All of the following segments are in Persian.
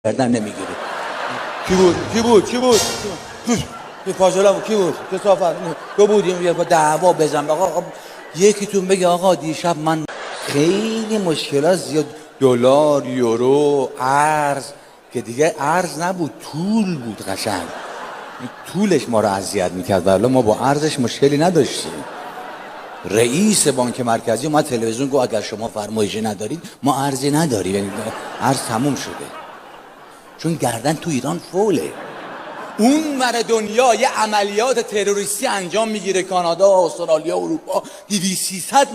گردن نمیگیره. کی بود فاصله کی بود کثافت تو بودیم با دعوا بزن آقا یکیتون بگه آقا دیشب من خیلی مشکلات زیاد دلار یورو ارز که دیگه ارز نبود طول بود قشنگ طولش ما رو اذیت میکرد ولی ما با ارزش مشکلی نداشتیم. رئیس بانک مرکزی اومد تلویزیون گفت اگر شما فرمایشی ندارید ما ارزی نداریم، یعنی ارز تموم شده چون گردن تو ایران فوله. اون ور دنیا یه عملیات تروریستی انجام میگیره، کانادا، استرالیا، اروپا 200-300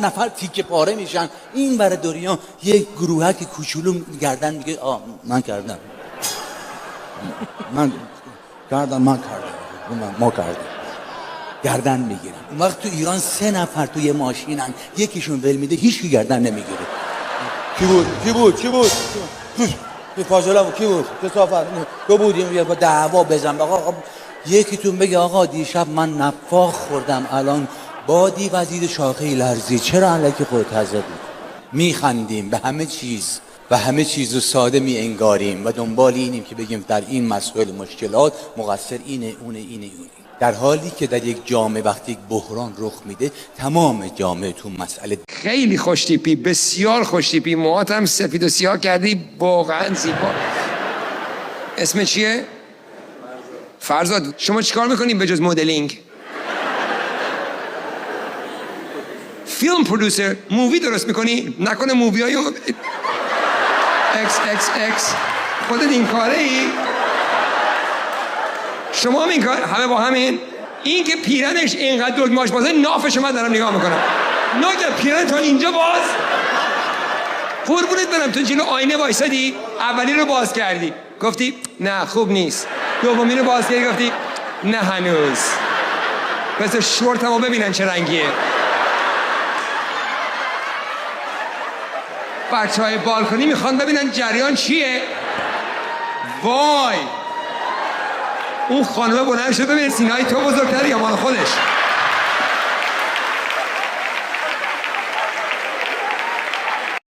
نفر تیکه پاره میشن، این ور دنیا یه گروهک کوچولو گردن میگه من کردم ما کردیم گردن میگیرن. اون وقت تو ایران 3 نفر توی ماشینن یکیشون ول میده هیچکی گردن نمیگیره. کی بود فاصله کی بود کثافت تو بودیم با دعوا بزن آقا یکیتون بگه آقا دیشب من نفاخ خوردم الان بادی وزید شاخه لرزی چرا الکی خودت حضرت میخندیم به همه چیز و همه چیز رو ساده می انگاریم و دنبال اینیم که بگیم در این مسائل مشکلات مقصر اینه اونه. در حالی که در یک جامعه وقتی یک بحران رخ میده تمام جامعه تو مسئله خیلی خوشتیپی، بسیار خوشتیپی، موهات هم سفید و سیاه کردی، واقعا زیبا. اسم چیه؟ فرزاد. شما چیکار میکنیم به جز مدلینگ؟ فیلم پرودوسر، مووی درست میکنی؟ نکنه مووی های XXX خودت این کاره ای؟ شما هم این کار؟ همه با همین؟ این که پیرنش اینقدر دگماش بازه نافش من دارم نگاه میکنم ناگه پیرن تا اینجا باز قربونت برم تو جلو آینه وایسادی اولی رو باز کردی گفتی نه خوب نیست دومی رو باز کردی گفتی نه هنوز بس شورتمو ببینن چه رنگیه بچه های بالکنی میخوان ببینن جریان چیه وای اون خانمه بلند شد ببین سینه‌های تو بزرگتره یا مال خودش